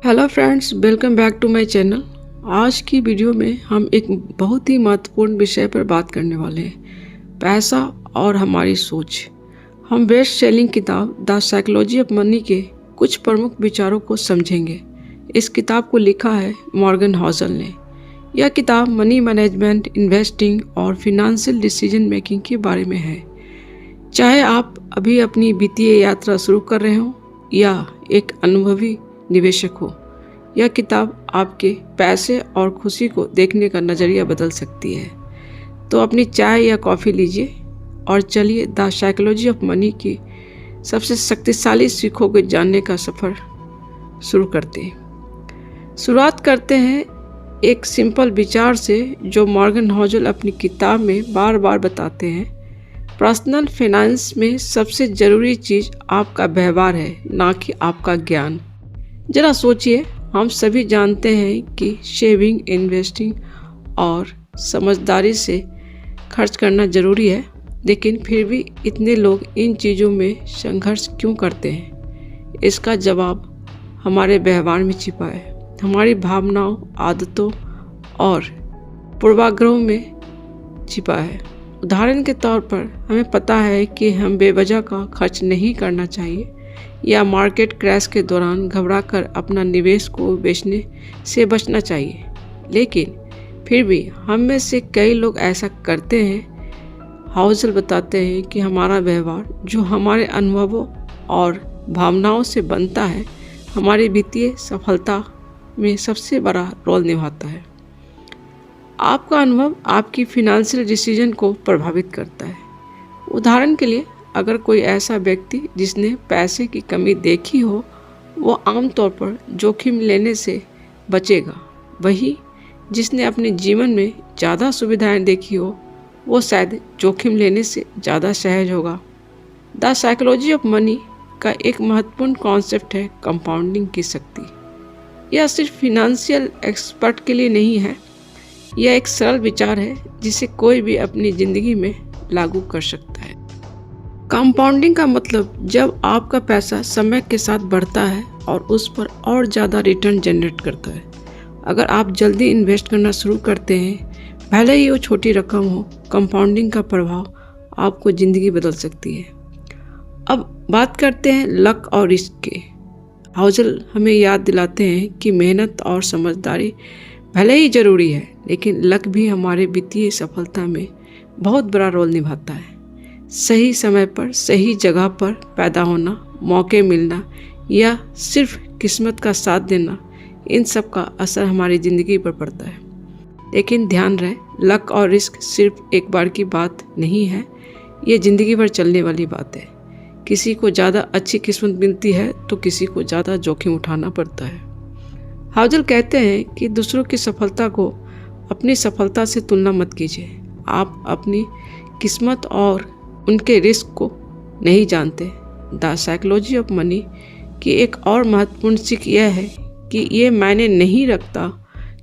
Hello friends, welcome back to my channel. आज की video में हम एक बहुत ही महत्वपूर्ण विषय पर बात करने वाले हैं, पैसा और हमारी सोच। हम बेस्ट सेलिंग किताब द साइकोलॉजी ऑफ मनी के कुछ प्रमुख विचारों को समझेंगे। इस किताब को लिखा है मॉर्गन हाउसल ने। यह किताब मनी मैनेजमेंट, इन्वेस्टिंग और फिनेंशियल डिसीजन मेकिंग के बारे में है। चाहे आप अभी अपनी वित्तीय यात्रा शुरू कर रहे हो या एक अनुभवी निवेशक हो, यह किताब आपके पैसे और खुशी को देखने का नज़रिया बदल सकती है। तो अपनी चाय या कॉफ़ी लीजिए और चलिए द साइकोलॉजी ऑफ मनी की सबसे शक्तिशाली सीखों को जानने का सफ़र शुरू करते हैं। शुरुआत करते हैं एक सिंपल विचार से जो मॉर्गन हाउसल अपनी किताब में बार बार बताते हैं। पर्सनल फाइनेंस में सबसे ज़रूरी चीज़ आपका व्यवहार है, ना कि आपका ज्ञान। ज़रा सोचिए, हम सभी जानते हैं कि सेविंग, इन्वेस्टिंग और समझदारी से खर्च करना ज़रूरी है, लेकिन फिर भी इतने लोग इन चीज़ों में संघर्ष क्यों करते हैं? इसका जवाब हमारे व्यवहार में छिपा है, हमारी भावनाओं, आदतों और पूर्वाग्रहों में छिपा है। उदाहरण के तौर पर हमें पता है कि हम बेवजह का खर्च नहीं करना चाहिए या मार्केट क्रैश के दौरान घबराकर अपना निवेश को बेचने से बचना चाहिए, लेकिन फिर भी हम में से कई लोग ऐसा करते हैं। हाउसल बताते हैं कि हमारा व्यवहार, जो हमारे अनुभवों और भावनाओं से बनता है, हमारी वित्तीय सफलता में सबसे बड़ा रोल निभाता है। आपका अनुभव आपकी फिनेंशियल डिसीजन को प्रभावित करता है। उदाहरण के लिए, अगर कोई ऐसा व्यक्ति जिसने पैसे की कमी देखी हो, वो आमतौर पर जोखिम लेने से बचेगा। वही जिसने अपने जीवन में ज़्यादा सुविधाएं देखी हो, वो शायद जोखिम लेने से ज़्यादा सहज होगा। द साइकोलॉजी ऑफ मनी का एक महत्वपूर्ण कॉन्सेप्ट है कंपाउंडिंग की शक्ति। यह सिर्फ फिनेंशियल एक्सपर्ट के लिए नहीं है, यह एक सरल विचार है जिसे कोई भी अपनी ज़िंदगी में लागू कर सकता है। कंपाउंडिंग का मतलब जब आपका पैसा समय के साथ बढ़ता है और उस पर और ज़्यादा रिटर्न जनरेट करता है। अगर आप जल्दी इन्वेस्ट करना शुरू करते हैं, भले ही वो छोटी रकम हो, कंपाउंडिंग का प्रभाव आपको ज़िंदगी बदल सकती है। अब बात करते हैं लक और रिस्क के। हाउसल हमें याद दिलाते हैं कि मेहनत और समझदारी भले ही ज़रूरी है, लेकिन लक भी हमारे वित्तीय सफलता में बहुत बड़ा रोल निभाता है। सही समय पर सही जगह पर पैदा होना, मौके मिलना या सिर्फ किस्मत का साथ देना, इन सब का असर हमारी ज़िंदगी पर पड़ता है। लेकिन ध्यान रहे, लक और रिस्क सिर्फ एक बार की बात नहीं है, ये ज़िंदगी भर चलने वाली बात है। किसी को ज़्यादा अच्छी किस्मत मिलती है तो किसी को ज़्यादा जोखिम उठाना पड़ता है। हाउसल कहते हैं कि दूसरों की सफलता को अपनी सफलता से तुलना मत कीजिए। आप अपनी किस्मत और उनके रिस्क को नहीं जानते। द साइकोलॉजी ऑफ मनी की एक और महत्वपूर्ण सीख यह है कि ये मायने नहीं रखता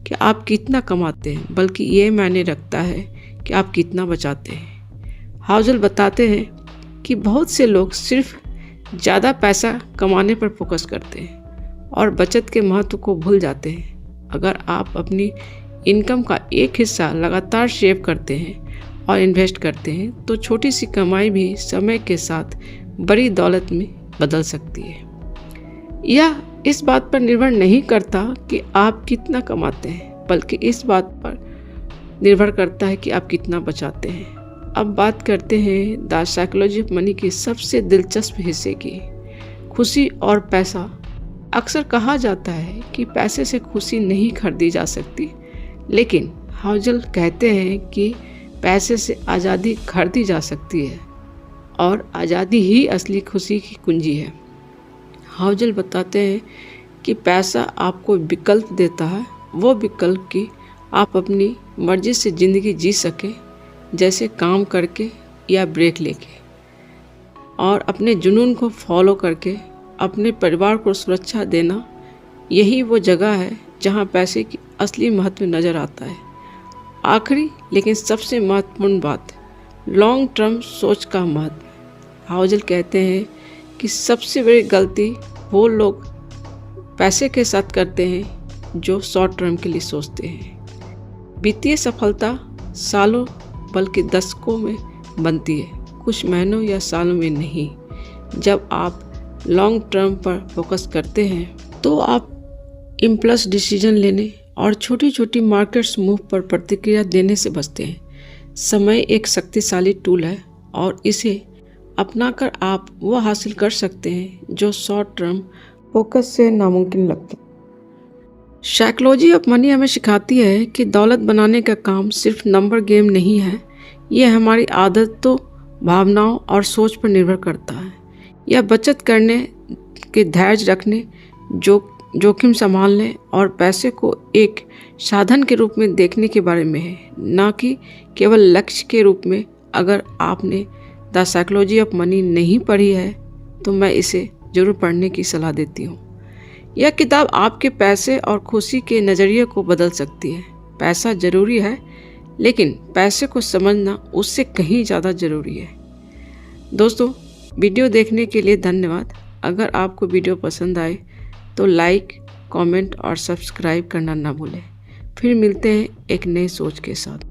कि आप कितना कमाते हैं, बल्कि ये मायने रखता है कि आप कितना बचाते हैं। हाउसल बताते हैं कि बहुत से लोग सिर्फ ज़्यादा पैसा कमाने पर फोकस करते हैं और बचत के महत्व को भूल जाते हैं। अगर आप अपनी इनकम का एक हिस्सा लगातार सेव करते हैं और इन्वेस्ट करते हैं, तो छोटी सी कमाई भी समय के साथ बड़ी दौलत में बदल सकती है। यह इस बात पर निर्भर नहीं करता कि आप कितना कमाते हैं, बल्कि इस बात पर निर्भर करता है कि आप कितना बचाते हैं। अब बात करते हैं द साइकोलॉजी ऑफ मनी की सबसे दिलचस्प हिस्से की, खुशी और पैसा। अक्सर कहा जाता है कि पैसे से खुशी नहीं खरीदी जा सकती, लेकिन हाउसल कहते हैं कि पैसे से आज़ादी खरीदी जा सकती है और आज़ादी ही असली खुशी की कुंजी है। हाउसल बताते हैं कि पैसा आपको विकल्प देता है, वो विकल्प कि आप अपनी मर्जी से ज़िंदगी जी सकें, जैसे काम करके या ब्रेक लेके, और अपने जुनून को फॉलो करके अपने परिवार को सुरक्षा देना। यही वो जगह है जहाँ पैसे की असली महत्व नज़र आता है। आखिरी लेकिन सबसे महत्वपूर्ण बात, लॉन्ग टर्म सोच का महत्व। हाउसल कहते हैं कि सबसे बड़ी गलती वो लोग पैसे के साथ करते हैं जो शॉर्ट टर्म के लिए सोचते हैं। वित्तीय सफलता सालों बल्कि दशकों में बनती है, कुछ महीनों या सालों में नहीं। जब आप लॉन्ग टर्म पर फोकस करते हैं तो आप इम्पल्स डिसीजन लेने और छोटी छोटी मार्केट्स मूव पर प्रतिक्रिया देने से बचते हैं। समय एक शक्तिशाली टूल है और इसे अपनाकर आप वह हासिल कर सकते हैं जो शॉर्ट टर्म फोकस से नामुमकिन लगता है। साइकोलॉजी ऑफ मनी हमें सिखाती है कि दौलत बनाने का काम सिर्फ नंबर गेम नहीं है, यह हमारी आदतों, भावनाओं और सोच पर निर्भर करता है। यह बचत करने के धैर्य रखने, जोखिम संभालने और पैसे को एक साधन के रूप में देखने के बारे में है, न कि केवल लक्ष्य के रूप में। अगर आपने द साइकोलॉजी ऑफ मनी नहीं पढ़ी है तो मैं इसे ज़रूर पढ़ने की सलाह देती हूँ। यह किताब आपके पैसे और खुशी के नज़रिए को बदल सकती है। पैसा ज़रूरी है, लेकिन पैसे को समझना उससे कहीं ज़्यादा ज़रूरी है। दोस्तों, वीडियो देखने के लिए धन्यवाद। अगर आपको वीडियो पसंद आए तो लाइक, कमेंट और सब्सक्राइब करना ना भूलें। फिर मिलते हैं एक नई सोच के साथ।